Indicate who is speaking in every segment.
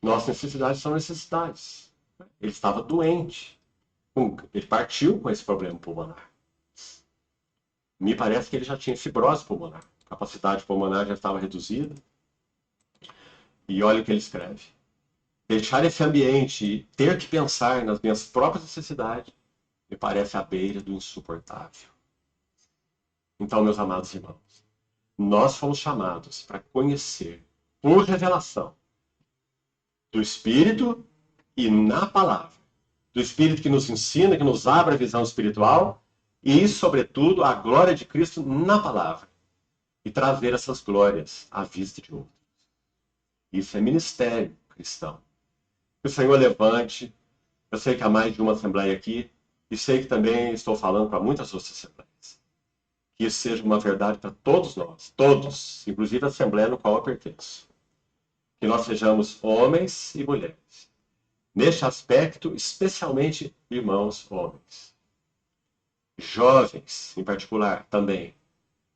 Speaker 1: Nossas necessidades são necessidades. Ele estava doente. Ele partiu com esse problema pulmonar. Me parece que ele já tinha fibrose pulmonar. A capacidade pulmonar já estava reduzida. E olha o que ele escreve. Deixar esse ambiente e ter que pensar nas minhas próprias necessidades me parece à beira do insuportável. Então, meus amados irmãos, nós fomos chamados para conhecer, por revelação, do Espírito e na palavra. Do Espírito que nos ensina, que nos abre a visão espiritual e, sobretudo, a glória de Cristo na palavra. E trazer essas glórias à vista de outros. Isso é ministério cristão. Que o Senhor levante. Eu sei que há mais de uma assembleia aqui e sei que também estou falando para muitas outras assembleias. Que isso seja uma verdade para todos nós, todos, inclusive a assembleia no qual eu pertenço. Que nós sejamos homens e mulheres. Neste aspecto, especialmente irmãos homens. Jovens, em particular, também,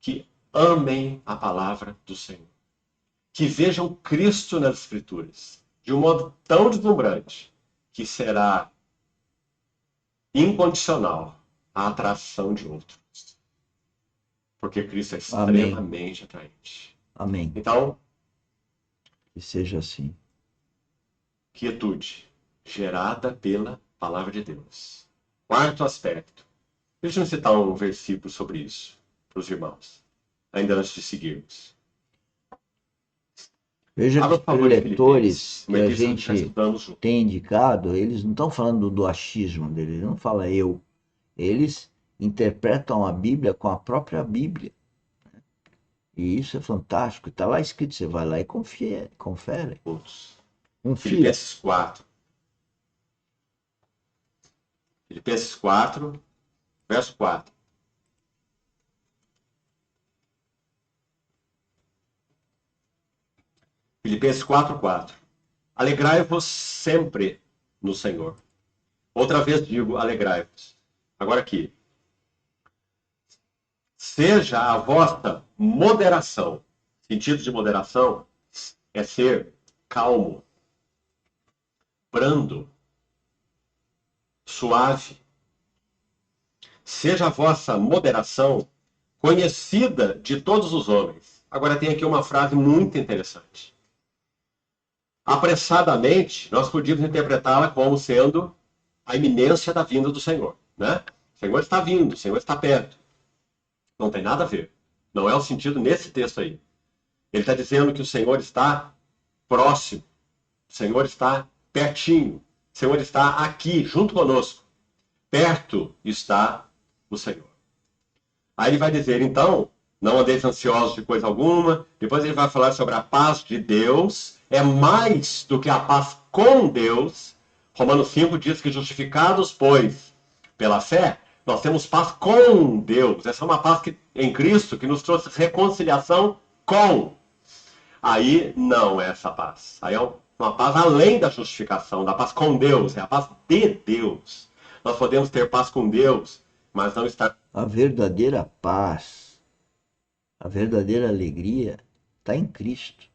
Speaker 1: que amem a palavra do Senhor. Que vejam Cristo nas Escrituras, de um modo tão deslumbrante, que será incondicional a atração de outros. Porque Cristo é
Speaker 2: Amém.
Speaker 1: extremamente atraente.
Speaker 2: Amém.
Speaker 1: Então,
Speaker 2: Que seja assim.
Speaker 1: quietude, gerada pela palavra de Deus. Quarto aspecto. Deixa eu citar um versículo sobre isso para os irmãos, ainda antes de seguirmos.
Speaker 2: Veja que
Speaker 1: Abra,
Speaker 2: os
Speaker 1: por favor, em
Speaker 2: preletores
Speaker 1: Filipenses,
Speaker 2: que
Speaker 1: uma
Speaker 2: a
Speaker 1: epístola que já
Speaker 2: gente
Speaker 1: estudamos juntos.
Speaker 2: tem indicado, eles não estão falando do achismo deles, eles não falam eu. Eles interpretam a Bíblia com a própria Bíblia. E isso é fantástico. Está lá escrito, você vai lá e confia, confere. Confira.
Speaker 1: Filipenses 4. Filipenses 4, verso 4. Filipenses 4, 4. Alegrai-vos sempre no Senhor. Outra vez digo, alegrai-vos. Agora aqui. Seja a vossa moderação. Sentido de moderação é ser calmo, brando, suave. Seja a vossa moderação conhecida de todos os homens. Agora tem aqui uma frase muito interessante. Apressadamente, nós podíamos interpretá-la como sendo a iminência da vinda do Senhor, né? O Senhor está vindo, o Senhor está perto. Não tem nada a ver. Não é o sentido nesse texto aí. Ele está dizendo que o Senhor está próximo, o Senhor está pertinho, o Senhor está aqui, junto conosco. Perto está o Senhor. Aí ele vai dizer, então, não andeis ansiosos de coisa alguma. Depois ele vai falar sobre a paz de Deus. É mais do que a paz com Deus. Romanos 5 diz que justificados, pois, pela fé, nós temos paz com Deus. Essa é uma paz que, em Cristo que nos trouxe reconciliação com. Aí não é essa paz. Aí é uma paz além da justificação, da paz com Deus. É a paz de Deus. Nós podemos ter paz com Deus, mas não estar.
Speaker 2: A verdadeira paz, a verdadeira alegria está em Cristo.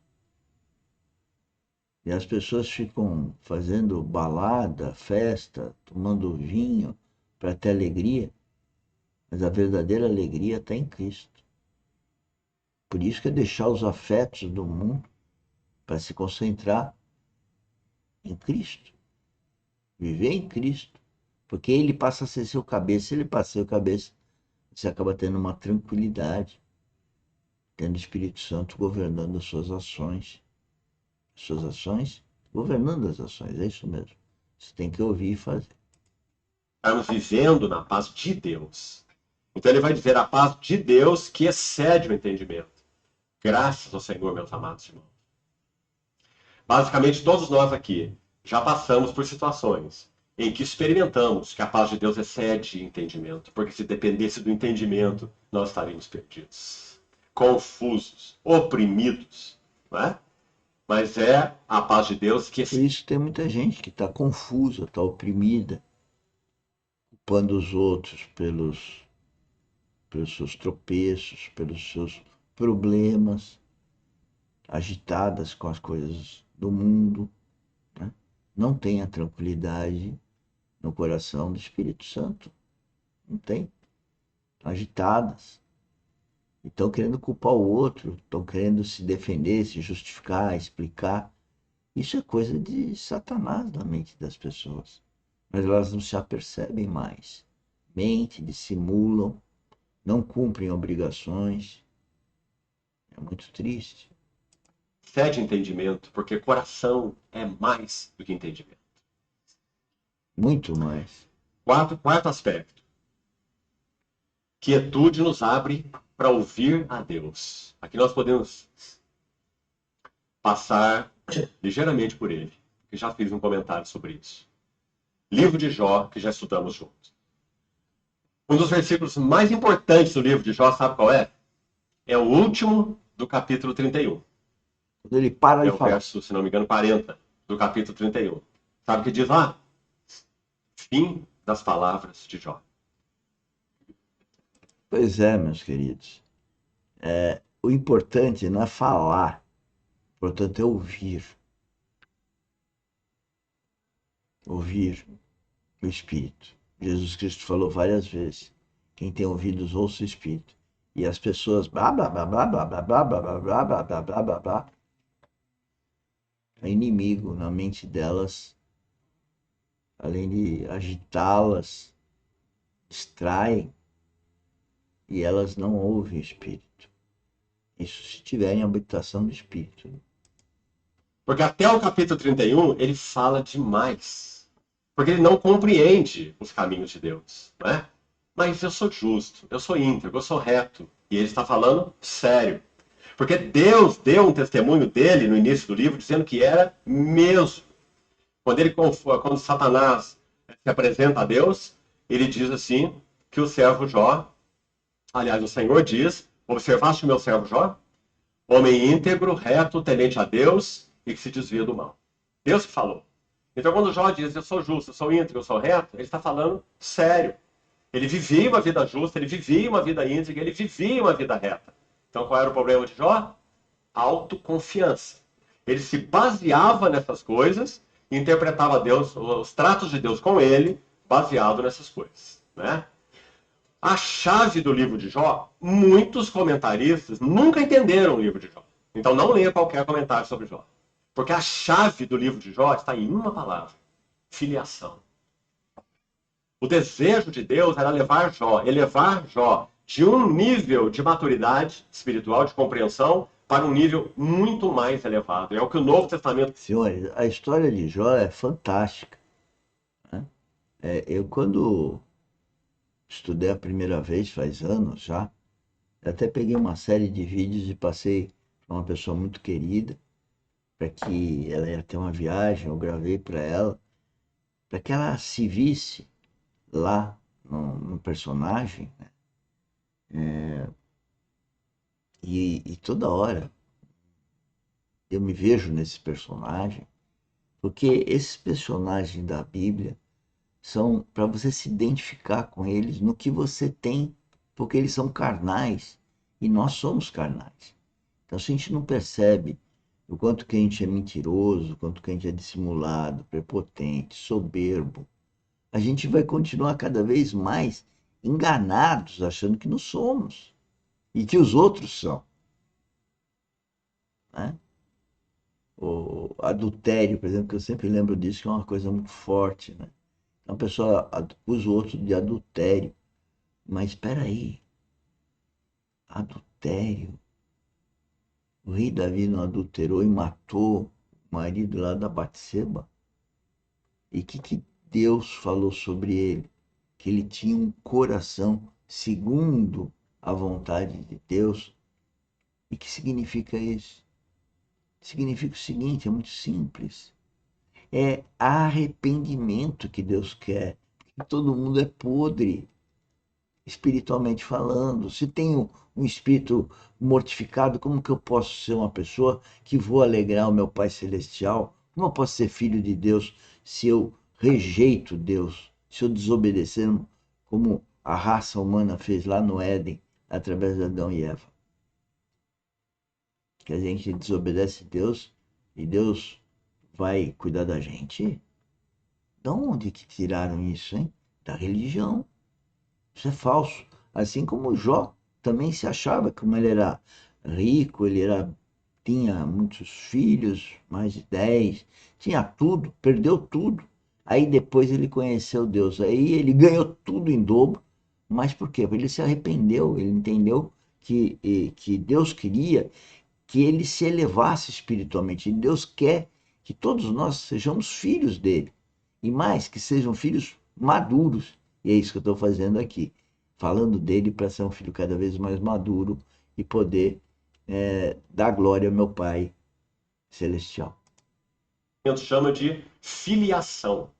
Speaker 2: E as pessoas ficam fazendo balada, festa, tomando vinho para ter alegria. Mas a verdadeira alegria está em Cristo. Por isso que é deixar os afetos do mundo para se concentrar em Cristo. Viver em Cristo. Porque ele passa a ser seu cabeça. Se ele passa a ser o cabeça, você acaba tendo uma tranquilidade. Tendo o Espírito Santo governando as suas ações. As suas ações, governando as ações. É isso mesmo. Você tem que ouvir e fazer.
Speaker 1: Estarmos vivendo na paz de Deus. Então ele vai dizer a paz de Deus que excede o entendimento. Graças ao Senhor, meus amados irmãos. Basicamente, todos nós aqui já passamos por situações em que experimentamos que a paz de Deus excede entendimento, porque se dependesse do entendimento, nós estaríamos perdidos, confusos, oprimidos, não é? Mas é a paz de Deus que
Speaker 2: Por isso tem muita gente que está confusa, está oprimida, culpando os outros pelos seus tropeços, pelos seus problemas, agitadas com as coisas do mundo. não têm a tranquilidade no coração do Espírito Santo. Não tem. Agitadas. E estão querendo culpar o outro, estão querendo se defender, se justificar, explicar. Isso é coisa de Satanás na mente das pessoas. Mas elas não se apercebem mais. Mentem, dissimulam, não cumprem obrigações. É muito triste.
Speaker 1: Cede entendimento, porque coração é mais do que entendimento.
Speaker 2: Muito mais.
Speaker 1: Quarto aspecto. Quietude nos abre para ouvir a Deus. Aqui nós podemos passar ligeiramente por ele, porque já fiz um comentário sobre isso. Livro de Jó, que já estudamos juntos. Um dos versículos mais importantes do livro de Jó, sabe qual é? É o último do capítulo 31.
Speaker 2: Quando ele para
Speaker 1: É
Speaker 2: de
Speaker 1: o
Speaker 2: falar.
Speaker 1: verso, se não me engano, 40 do capítulo 31. Sabe o que diz lá? Fim das palavras de Jó.
Speaker 2: Pois é, meus queridos. O importante não é falar, o importante é ouvir. Ouvir o Espírito. Jesus Cristo falou várias vezes: quem tem ouvidos, ouça o Espírito. E as pessoas blá blá blá blá blá blá blá blá blá blá blá blá blá blá blá. É inimigo na mente delas, além de agitá-las, distrai, e elas não ouvem o Espírito. Isso se tiverem habitação do Espírito.
Speaker 1: Porque até o capítulo 31 ele fala demais. Porque ele não compreende os caminhos de Deus. Não é? Mas eu sou justo, eu sou íntegro, eu sou reto. E ele está falando sério. Porque Deus deu um testemunho dele no início do livro dizendo que era mesmo. Quando Satanás se apresenta a Deus, ele diz assim que o servo Jó, aliás, o Senhor diz: observaste o meu servo Jó? Homem íntegro, reto, temente a Deus e que se desvia do mal. Deus que falou. Então, quando Jó diz: eu sou justo, eu sou íntegro, eu sou reto, ele está falando sério. Ele vivia uma vida justa, ele vivia uma vida íntegra, ele vivia uma vida reta. Então, qual era o problema de Jó? Autoconfiança. Ele se baseava nessas coisas e interpretava Deus, os tratos de Deus com ele, baseado nessas coisas. Né? A chave do livro de Jó, muitos comentaristas nunca entenderam o livro de Jó. Então não leia qualquer comentário sobre Jó. Porque a chave do livro de Jó está em uma palavra: filiação. O desejo de Deus era elevar Jó de um nível de maturidade espiritual, de compreensão, para um nível muito mais elevado. É o que o Novo Testamento...
Speaker 2: Senhores, a história de Jó é fantástica. Né? Eu, quando estudei a primeira vez, faz anos já, eu até peguei uma série de vídeos e passei para uma pessoa muito querida, para que ela ia ter uma viagem, eu gravei para ela, para que ela se visse lá no personagem, né? E toda hora eu me vejo nesse personagem, porque esses personagens da Bíblia são para você se identificar com eles no que você tem, porque eles são carnais e nós somos carnais. Então, se a gente não percebe o quanto que a gente é mentiroso, o quanto que a gente é dissimulado, prepotente, soberbo, a gente vai continuar cada vez mais enganados, achando que não somos e que os outros são. Né? O adultério, por exemplo, que eu sempre lembro disso, que é uma coisa muito forte. Né? Então, a pessoa acusa o outro de adultério. Mas espera aí, adultério? O rei Davi não adulterou e matou o marido lá da Batseba? E o que Deus falou sobre ele? Que ele tinha um coração segundo a vontade de Deus. E que significa isso? Significa o seguinte, é muito simples. É arrependimento que Deus quer. Porque todo mundo é podre, espiritualmente falando. Se tenho um espírito mortificado, como que eu posso ser uma pessoa que vou alegrar o meu Pai Celestial? Como eu posso ser filho de Deus se eu rejeito Deus, se eu desobedecer como a raça humana fez lá no Éden, através de Adão e Eva? Que a gente desobedece Deus e Deus vai cuidar da gente? De onde que tiraram isso, hein? Da religião. Isso é falso. Assim como Jó também se achava, como ele era rico, tinha muitos filhos, mais de 10, tinha tudo, perdeu tudo. Aí depois ele conheceu Deus, aí ele ganhou tudo em dobro. Mas por quê? Porque ele se arrependeu, ele entendeu que Deus queria que ele se elevasse espiritualmente. E Deus quer que todos nós sejamos filhos dele. E mais, que sejam filhos maduros. E é isso que eu estou fazendo aqui. Falando dele para ser um filho cada vez mais maduro e poder dar glória ao meu Pai celestial.
Speaker 1: Chama de filiação.